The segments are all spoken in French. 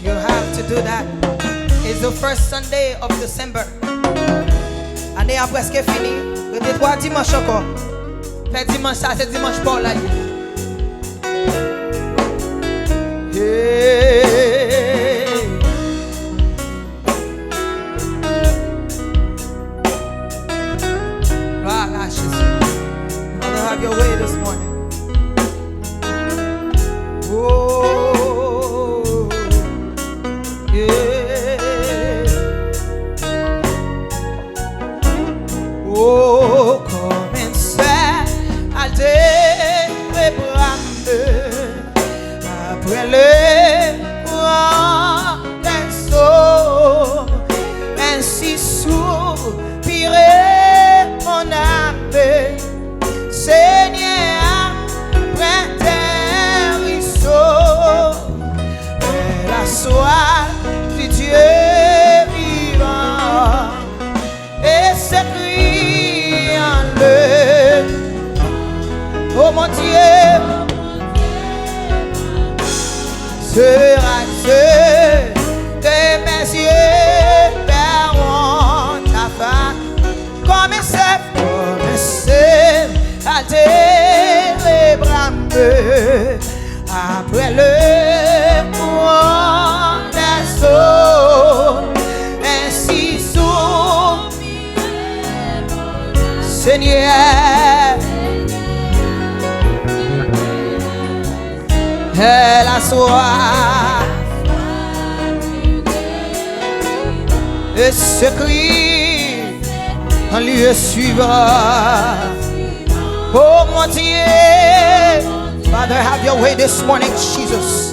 You have to do that. It's the first Sunday of December. Année a presque fini. Il y a 3 dimanches encore. Fait dimanche ça, c'est dimanche pour la vie. Voilà, Jésus. Father, have your way this morning. Oh, yeah. Oh, comme cerf, altéré, Brame, après le courant des eaux, ainsi soupirait mon âme, Seigneur, près des ruisseaux, et la soif du Dieu vivant, et ce cri en le, oh mon Dieu, sera Dieu que mes yeux verront ta face, comme un cerf, altéré, Brame, après le courant des eaux, ainsi soupirait Seigneur, et la soif, et ce cri en lieu suivant. Oh mon Dieu, Father, have your way this morning, Jesus.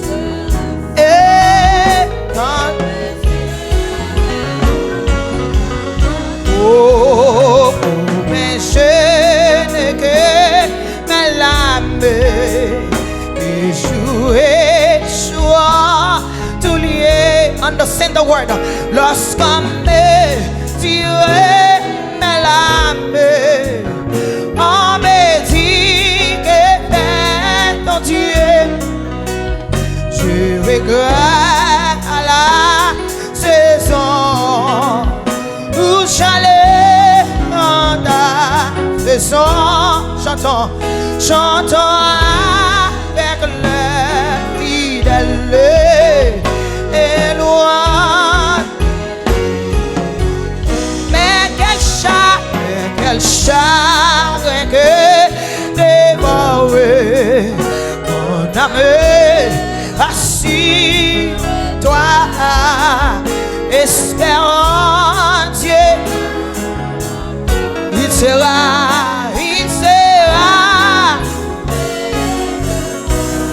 Oh, mais je n'ai que mes lames et jouer choix tout lié. Understand the word. Lorsqu'on me tirait mes lames, on me dit que c'est ton Dieu. Je regrette à la saison où j'allais en ta saison. Chantons, chantons avec le fidèle et loin. Mais quel chagrin que dévorer mon âme, assis-toi, espérant Dieu, il sera,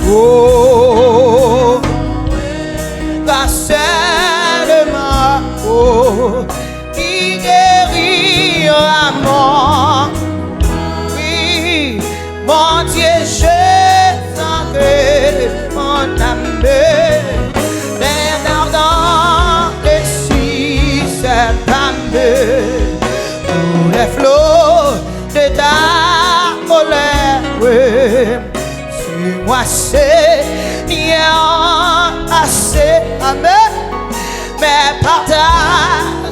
oh, seulement, oh, qui guérira mon, oui, mon Dieu, je sens que mon âme est ardent et si cette âme, tous les flots de ta colère, sur moi Seigneur, assez, amen, mais par ta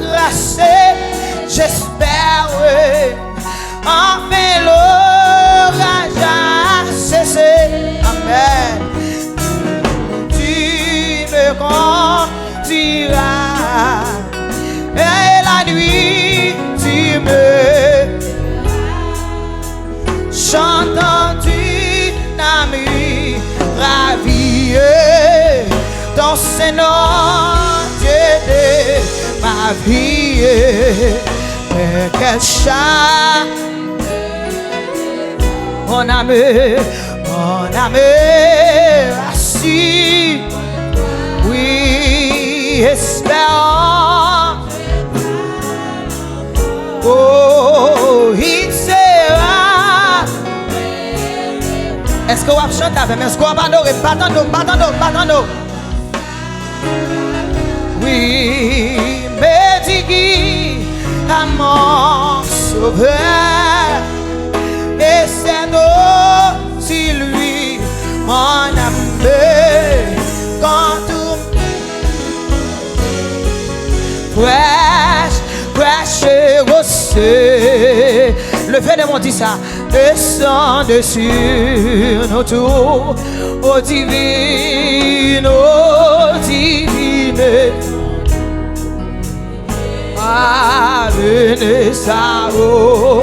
grâce, j'espère, enfin l'orage a cessé, amen. Tu me conduiras, et la nuit tu me chantant d'une amie ravie, dans ce nom Dieu de ma vie. Mais quel chant, mon âme assis, oui, espérant, oh, il sera. Est-ce que vous avez chanté avec moi? Est-ce que vous avez adoré? Battons-nous. Oui, mais dis à mon sauveur, et c'est aussi lui, mon âme, quand tout Fraiche et rosée. Levez les mains, dit ça. Descendez sur nous tous, ô divine, ô divine. Ah, venez ça, oh.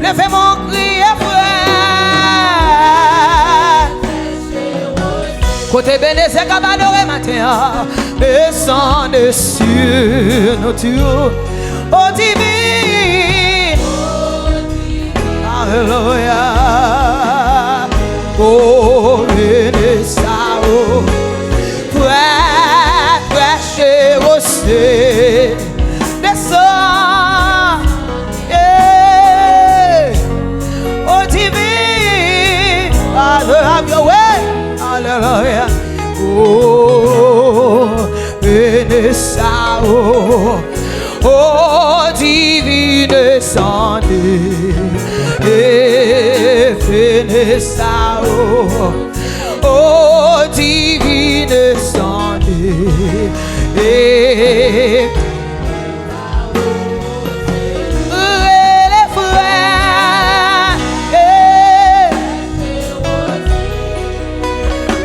Levez mon cri et frère. Côté bénézé, comme adoré matin. Descendez sur nous tous, ô divine. Alléluia. Oh, venez ça, oh. Fraiche et rosée. Descends, yeah. Oh divine, have your way, hallelujah. Oh, Vanessa, oh divine, descendez, Vanessa, oh divine, descendez.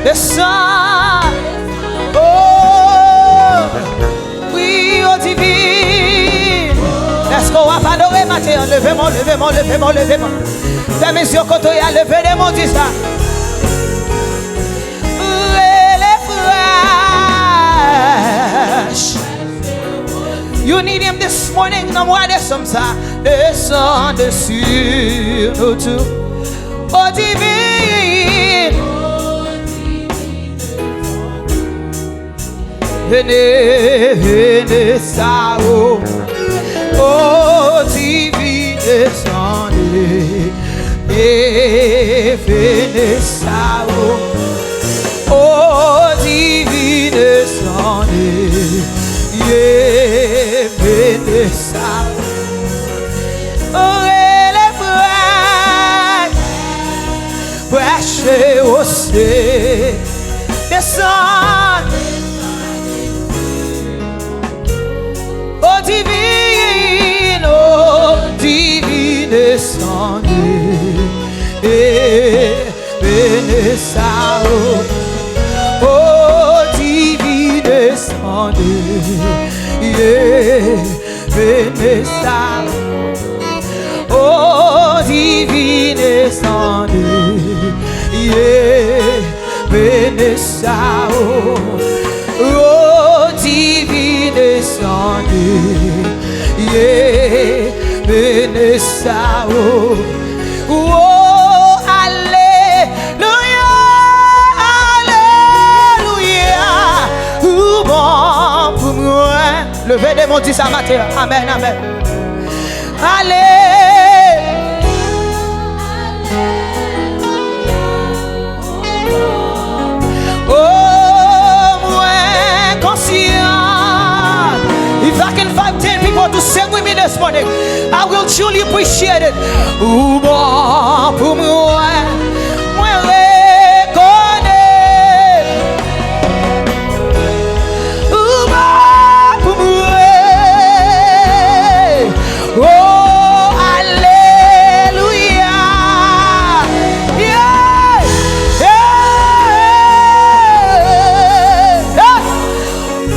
Descends, oh, oui, oh divine. Est-ce qu'on va pas adorer matin? Levez-moi, levez-moi, levez-moi, levez-moi. Fais mes yeux quand on y a levé des mots, dis ça. Les fraiches. You need him this morning, no more de some ça. Descendez sur nous tous, oh divine. Venez, venez ça, oh, oh divine, descendez, et venez ça, oh, oh divine, descendez, et venez ça, oh, et les fraiches et rosée, descendez. Oh divine, descendez, et venez ça, oh divine, descendez, et venez ça, oh divine, descendez, et venez ça, oh divine, descendez, yeah, venez ça, oh, oh, alléluia, alléluia, oh, bon pour moi. Levez des mots, dis ça matin, amen, amen. Allez. If I can find 10 people to sing with me this morning, I will truly appreciate it. Ou bon pour moi, moi reconnais. Ou bon pour moi. Oh, alléluia. Yeah, yeah.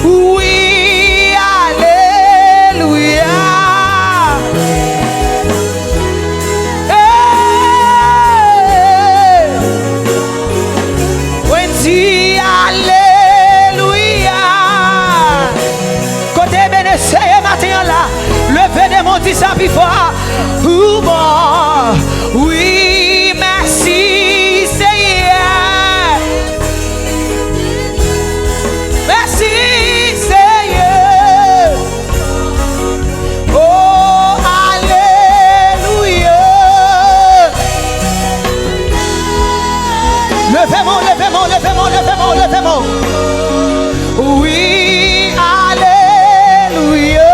Oui. Dis ça plus fort. Oui, merci Seigneur. Merci Seigneur. Oh, alléluia. Levez-moi, levez-moi, levez-moi, levez-moi, levez-moi. Oui, alléluia.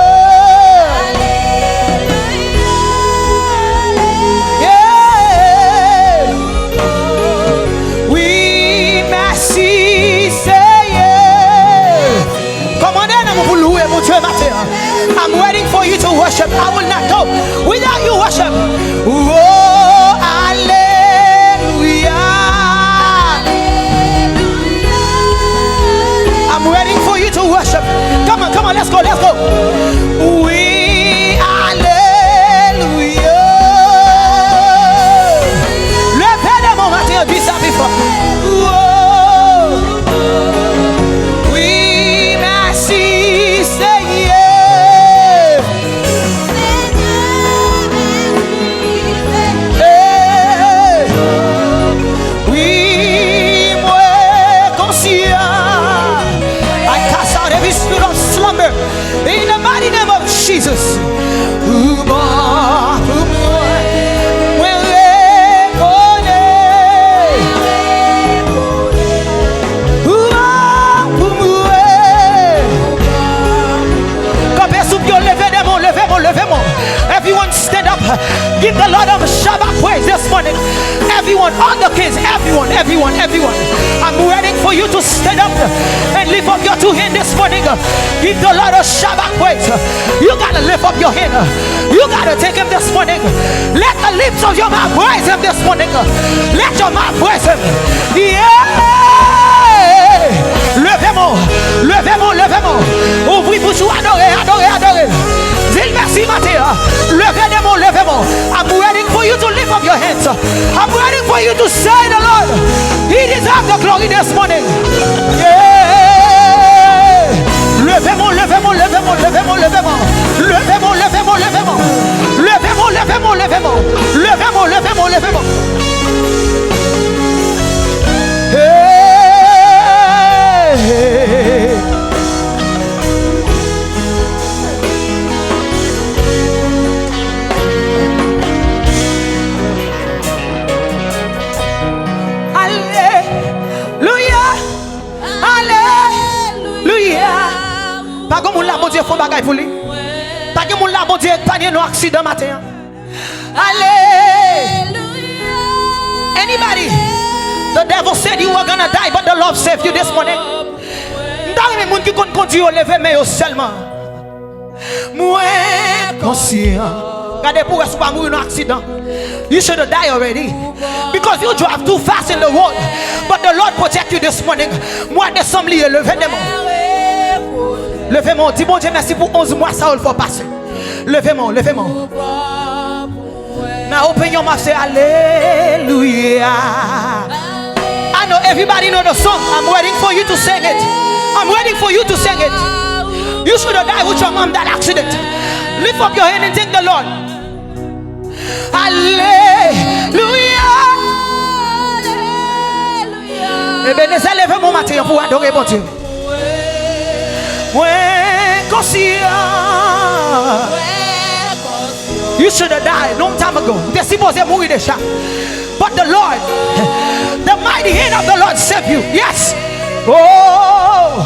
mon Dieu matin. I'm waiting for you to worship. I will not go without you worship. Oh, hallelujah. I'm waiting for you to worship. Come on, let's go. Oui, hallelujah. Levez les mains matin, dis ça before. Oui, merci Seigneur. Oui, moi conscient. I cast out every spirit of slumber in the mighty name of Jesus. Levez-moi. Everyone stand up. Give the Lord a Shabbat praise this morning. Everyone, all the kids, everyone. I'm waiting for you to stand up and lift up your two hands this morning. Give the Lord a Shabbat praise. You gotta lift up your hand. You gotta take him this morning. Let the lips of your mouth praise him this morning. Let your mouth praise him. Yeah! Levez-moi. Ouvrez bouche ou adorez. Dis merci matin. Levez-moi. I'm waiting for you to lift up your hands. I'm waiting for you to say the Lord. He deserves the glory this morning. Yeah. Levez-moi. Pas comme la bon Dieu font bagaille pour lui. Pas comme la bon Dieu panier no accident matin. Alléluia. Anybody? The devil said you were gonna die, but the Lord saved you this morning. Dans les gens qui comptent conduire lever mais seulement. Moi conscient. Regardez pour est-ce pas mourir dans accident. You should have died already because you drive too fast in the road. But the Lord protect you this morning. Moi descendre lever des mains. Levez-moi, dis bon Dieu merci pour 11 mois ça il faut passer. Levez-moi. Now open your mouth, say hallelujah. I know everybody know the song. I'm waiting for you to sing it. You should have died with your mom that accident. Lift up your hand and thank the Lord. Hallelujah. Ebenezer, levez mon matin pour adorer mon Dieu. You should have died long time ago. T'es supposé mourir déjà. But the Lord, the mighty hand of the Lord saved you. Yes. Oh,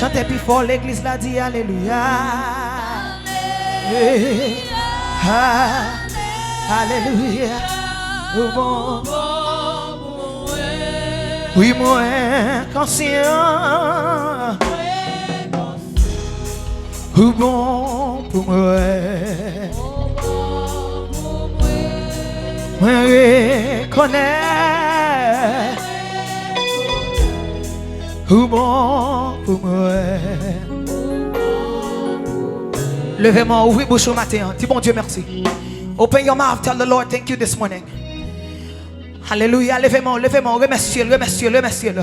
Chantez plus fort, l'église l'a dit alléluia. Alléluia. Oui, moi conscient. Bon pour moi. Moi reconnais. Bon pour moi. Levez-moi, ouvrez bouche au matin. Dis bon Dieu merci. Open your mouth, tell the Lord thank you this morning. Alléluia, levez-moi, levez-moi, remerciez-le, remerciez-le, remerciez-le.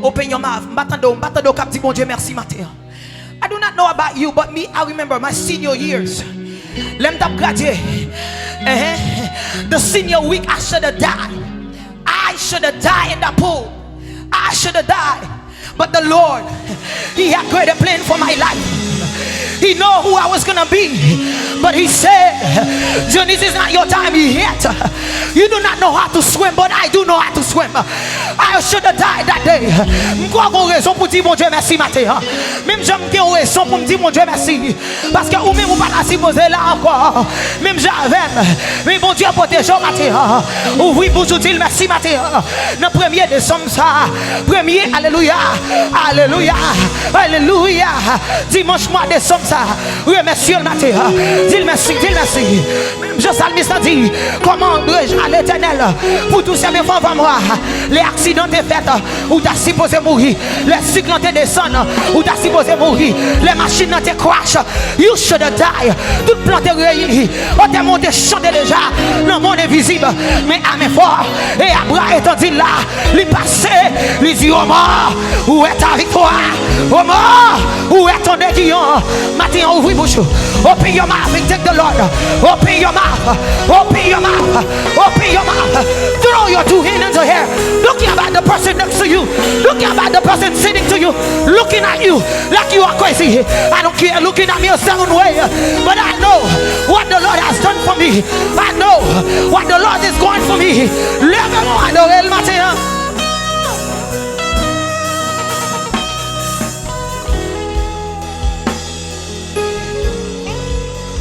Open your mouth. M'attendons, cap, dis bon Dieu merci matin. I do not know about you, but me, I remember my senior years. Let me graduate. The senior week, I should have died. I should have died in the pool. I should have died. But the Lord, He had greater plan for my life. He know who I was gonna be, but He said, Jonise, is not your time yet. You do not know how to swim, but I do know how to swim. I should have died that day. M'kwa gon raison pour dire mon Dieu merci matin. Même j'aime qu'il y a raison pour me dire mon Dieu merci, parce que ou même ou pas la supposé là encore. Même j'avais, mais mon Dieu protège matin. Ouvri bouche dire merci matin. Le 1er décembre ça, premier alléluia, alléluia, alléluia. Dimanche mois décembre ça. Remercie le matin. Dis merci, dis merci. Je salmis ça dit. Comment dois-je à l'Éternel pour tous ces enfants avant moi? Les accidents t'es faits où t'as supposé mourir. Les cycles t'es descendent où t'as supposé mourir. Les machines t'es crash. You should have died. Tout plan t'es réuni. On t'a monté chanter déjà. Le monde invisible. Mais à mes forts. Et à bras étendus là. Les passés. Les yeux au mort. Où est ta victoire? Au mort. Où est ton aiguillon? Matin, ouvre bouche. Open your mouth and take the Lord. Open your mouth. Open your mouth. Open your mouth. Throw your two hands into here. Looking about the person next to you. Looking about the person sitting to you. Looking at you like you are crazy. I don't care looking at me a certain way. But I know what the Lord has done for me. I know what the Lord is going for me. Lève-moi adorer le matin.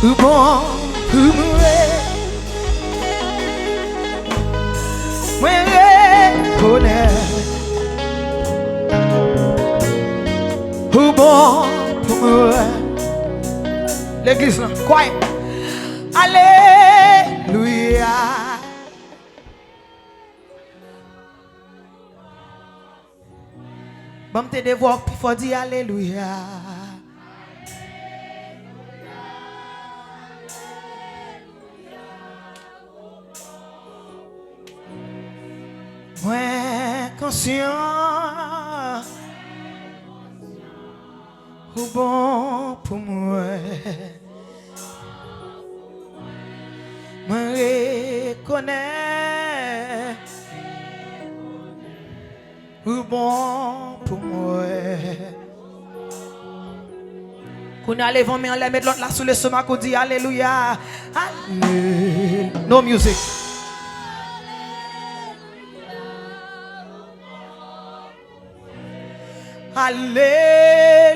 Ou bon, ou mourir. Mwen reconnaît. Ou bon, ou mourir. L'église là, quoi? Alléluia. Bon, te devoir, puis faut dire alléluia. Mwen conscient ou bon pour moi. Mwen reconnais ou bon pour moi. Qu'on a levé main, on les met l'autre là sous le stomac, on dit alléluia. Alléluia. No music. Alléluia.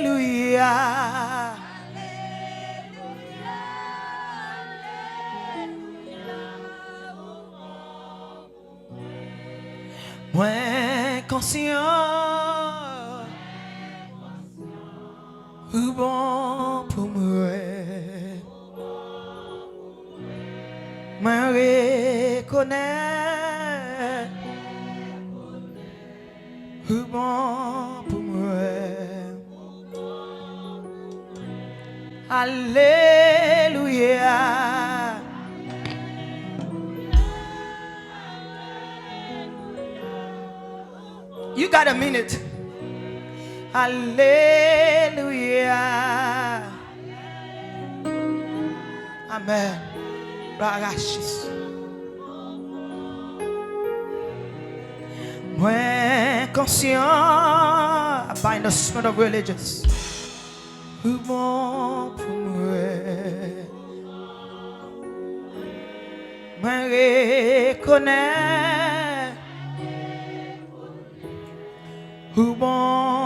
Moins conscient ou bon pour moi. Moins reconnais ou bon pour moi. Alléluia. You got a minute. Alléluia. Amen. Ragashis. Moins conscient. I bind the spirit of religious. Ou bon pour moi. Moins reconnais. Ou bon